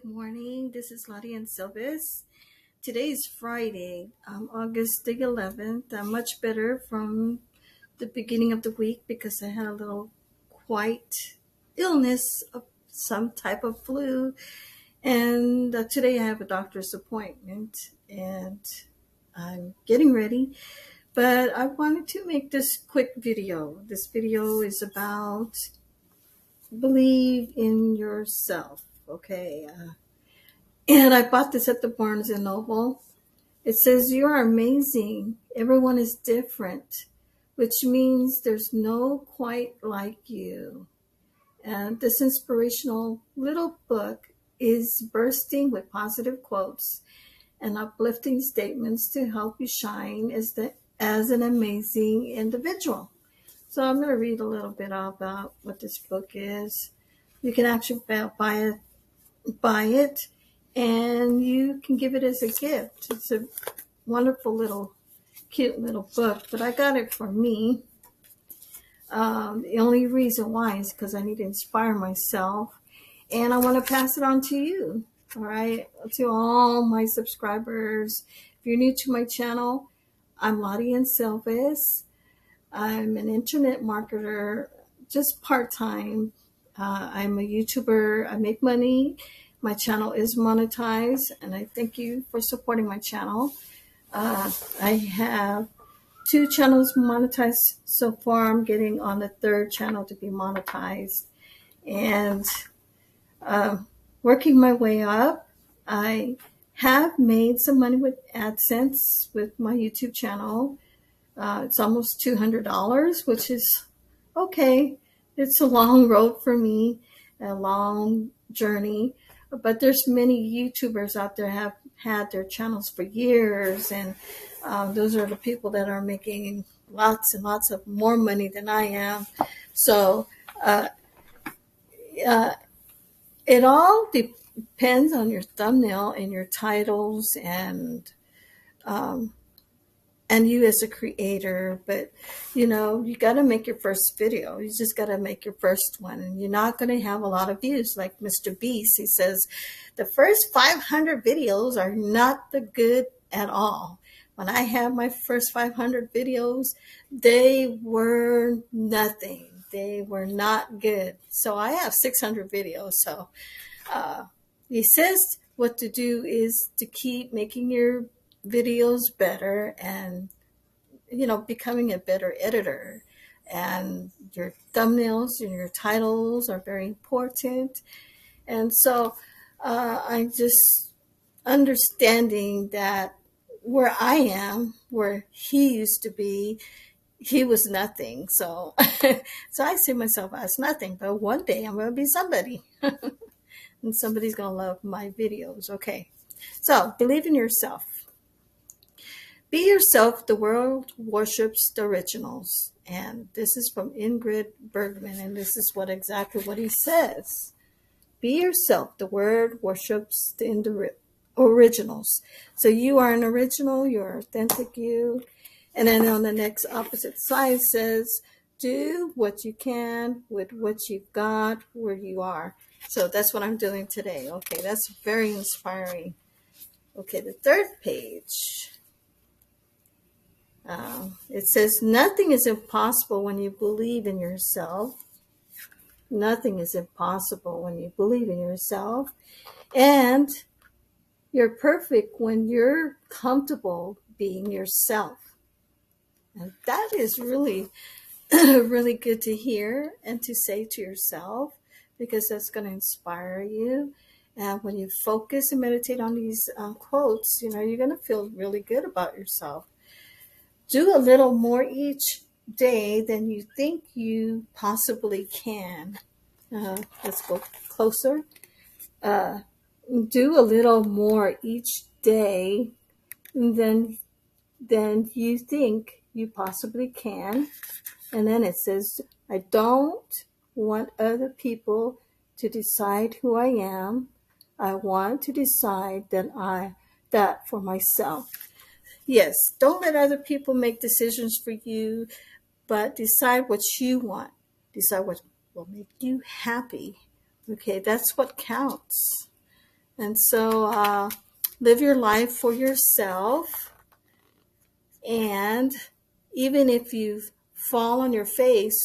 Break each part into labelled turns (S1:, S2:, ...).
S1: Good morning. This is Lottie and Silvis. Today is Friday, August the 11th. I'm much better from the beginning of the week because I had a little quite illness of some type of flu. And today I have a doctor's appointment and I'm getting ready. But I wanted to make this quick video. This video is about believe in yourself. Okay. And I bought this at the Barnes and Noble. It says, "You are amazing. Everyone is different," which means there's no quite like you. And this inspirational little book is bursting with positive quotes and uplifting statements to help you shine as an amazing individual. So I'm going to read a little bit about what this book is. You can actually buy it, and you can give it as a gift. It's a wonderful little, cute little book, but I got it for me. The only reason why is because I need to inspire myself, and I want to pass it on to you, all right, to all my subscribers. If you're new to my channel, I'm Lottie and Silvis. I'm an internet marketer, just part-time. I'm a YouTuber. I make money. My channel is monetized, and I thank you for supporting my channel. I have 2 channels monetized so far. I'm getting on the 3rd channel to be monetized. And working my way up, I have made some money with AdSense with my YouTube channel. It's almost $200, which is okay. It's a long road for me, a long journey. But there's many YouTubers out there have had their channels for years, and those are the people that are making lots and lots of more money than I am. So it all depends on your thumbnail and your titles and you as a creator. But you got to make your first video. You just got to make your first one, and you're not going to have a lot of views. Like Mr. Beast, he says the first 500 videos are not the good at all. When I had my first 500 videos, they were nothing. They were not good. So I have 600 videos. So he says what to do is to keep making your videos better and becoming a better editor. And your thumbnails and your titles are very important. And so I'm just understanding that where I am, where he used to be, he was nothing. So so I see myself as nothing, but one day I'm going to be somebody. And somebody's going to love my videos. Okay. So believe in yourself. Be yourself. The world worships the originals. And this is from Ingrid Bergman. And this is exactly what he says. Be yourself. The world worships the originals. So you are an original. You're authentic you. And then on the next opposite side says, do what you can with what you've got where you are. So that's what I'm doing today. Okay, that's very inspiring. Okay, the 3rd page. It says, nothing is impossible when you believe in yourself. Nothing is impossible when you believe in yourself. And you're perfect when you're comfortable being yourself. And that is really, really good to hear and to say to yourself, because that's going to inspire you. And when you focus and meditate on these quotes, you're going to feel really good about yourself. Do a little more each day than you think you possibly can. Let's go closer. Do a little more each day than you think you possibly can. And then it says, I don't want other people to decide who I am. I want to decide that for myself. Yes, don't let other people make decisions for you, but decide what you want. Decide what will make you happy. Okay, that's what counts. And so live your life for yourself. And even if you fall on your face,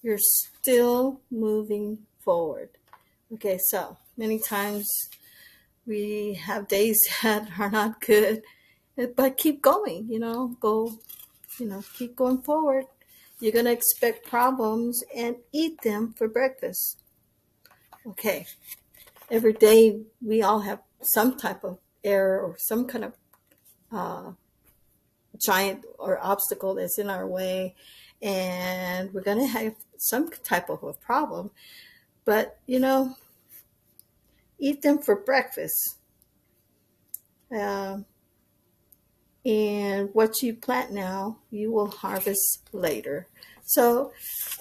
S1: you're still moving forward. Okay, so many times we have days that are not good, but keep going, keep going forward. You're going to expect problems and eat them for breakfast. Okay, every day we all have some type of error or some kind of uh, giant or obstacle that's in our way, and we're going to have some type of a problem, but eat them for breakfast. Um, and what you plant now, you will harvest later. So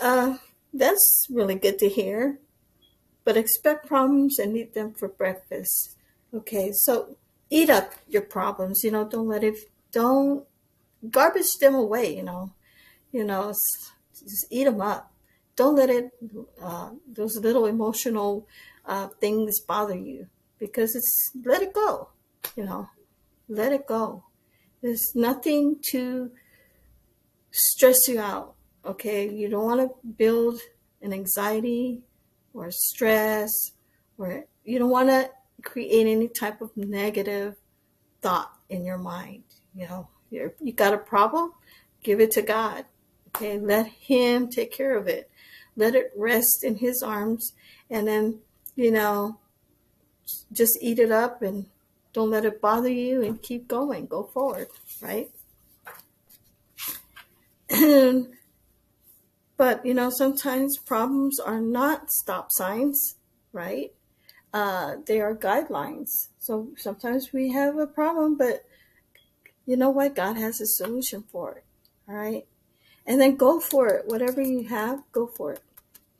S1: uh, that's really good to hear. But expect problems and eat them for breakfast. Okay, so eat up your problems. Don't garbage them away. Just eat them up. Don't let those little emotional things bother you, because let it go. You know, let it go. There's nothing to stress you out. Okay, you don't want to build an anxiety or stress, or you don't want to create any type of negative thought in your mind. You got a problem, give it to God. Okay, let Him take care of it. Let it rest in His arms, and then you know just eat it up and don't let it bother you, and keep going. Go forward, right? But sometimes problems are not stop signs, right? They are guidelines. So sometimes we have a problem, but you know what? God has a solution for it. All right. And then go for it. Whatever you have, go for it.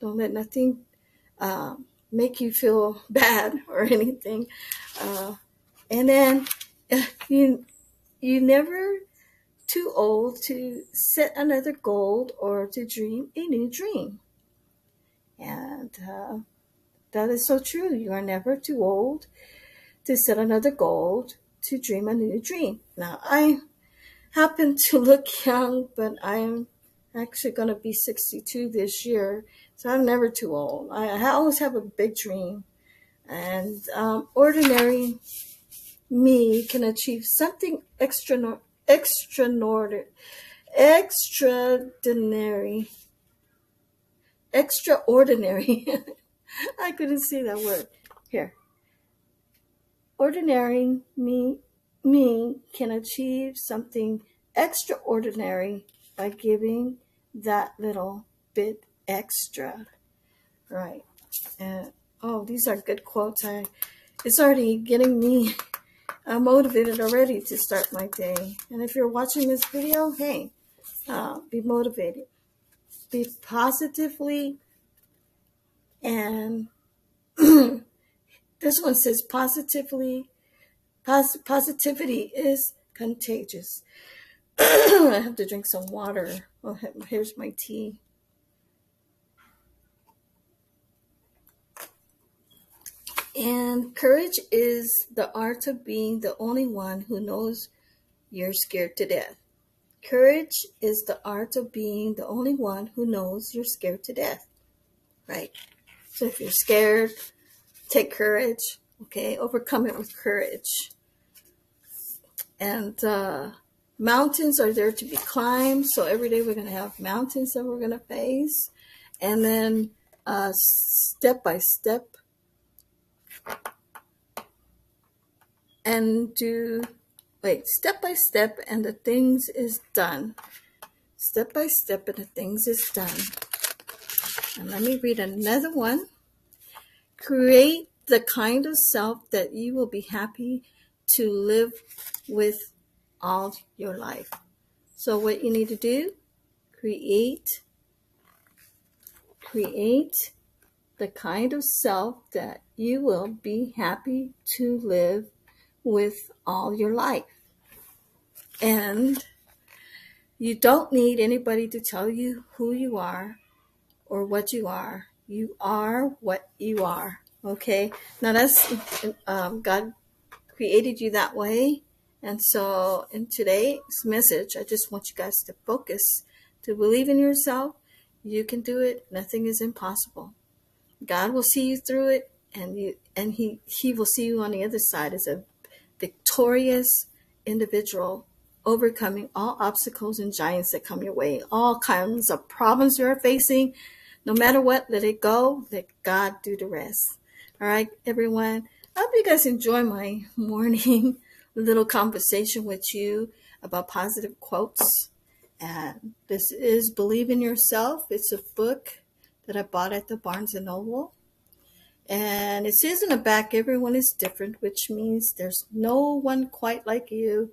S1: Don't let nothing uh, make you feel bad or anything. And then you never too old to set another goal or to dream a new dream. And that is so true. You are never too old to set another goal, to dream a new dream. Now, I happen to look young, but I'm actually going to be 62 this year. So I'm never too old. I always have a big dream. And ordinary me can achieve something extraordinary. Extraordinary. I couldn't say that word. Here. Ordinary me can achieve something extraordinary by giving that little bit extra. Right. And these are good quotes. It's already getting me motivated already to start my day. And if you're watching this video, hey, be motivated. Be positively, and this one says positivity is contagious. I have to drink some water. Oh, here's my tea. And courage is the art of being the only one who knows you're scared to death. Courage is the art of being the only one who knows you're scared to death. Right? So if you're scared, take courage. Okay? Overcome it with courage. And mountains are there to be climbed. So every day we're going to have mountains that we're going to face. And then step by step. Step by step, and the things is done. Step by step, and the things is done. And let me read another one. Create the kind of self that you will be happy to live with all your life. So what you need to do, create the kind of self that you will be happy to live with all your life. And you don't need anybody to tell you who you are or what you are. You are what you are. Okay, now that's God created you that way. And so in today's message, I just want you guys to focus, to believe in yourself. You can do it. Nothing is impossible. God will see you through it, and he will see you on the other side as a victorious individual, overcoming all obstacles and giants that come your way, all kinds of problems you're facing. No matter what, let it go. Let God do the rest. All right, everyone. I hope you guys enjoy my morning little conversation with you about positive quotes. And this is Believe in Yourself. It's a book that I bought at the Barnes and Noble. And it says in the back, everyone is different, which means there's no one quite like you.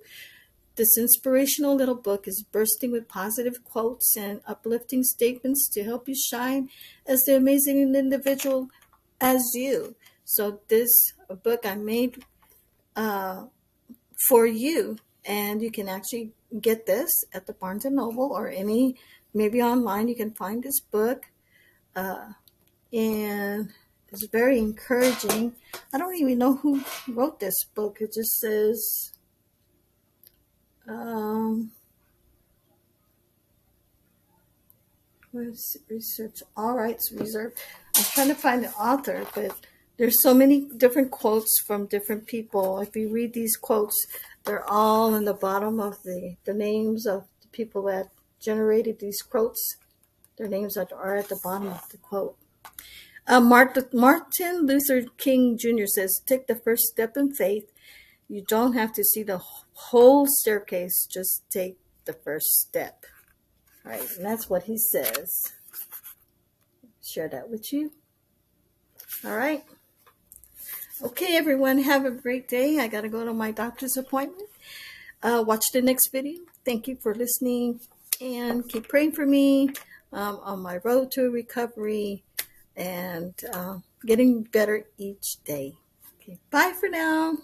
S1: This inspirational little book is bursting with positive quotes and uplifting statements to help you shine as the amazing individual as you. So this book I made for you, and you can actually get this at the Barnes and Noble or maybe online. You can find this book, and it's very encouraging. I don't even know who wrote this book. It just says, research, all rights reserved. I'm trying to find the author, but there's so many different quotes from different people. If you read these quotes, they're all in the bottom of the names of the people that generated these quotes. Their names are at the bottom of the quote. Martin Luther King Jr. says, take the first step in faith. You don't have to see the whole staircase. Just take the first step. All right, and that's what he says. Share that with you. All right. Okay, everyone, have a great day. I got to go to my doctor's appointment. Watch the next video. Thank you for listening, and keep praying for me on my road to recovery and getting better each day. Okay, bye for now.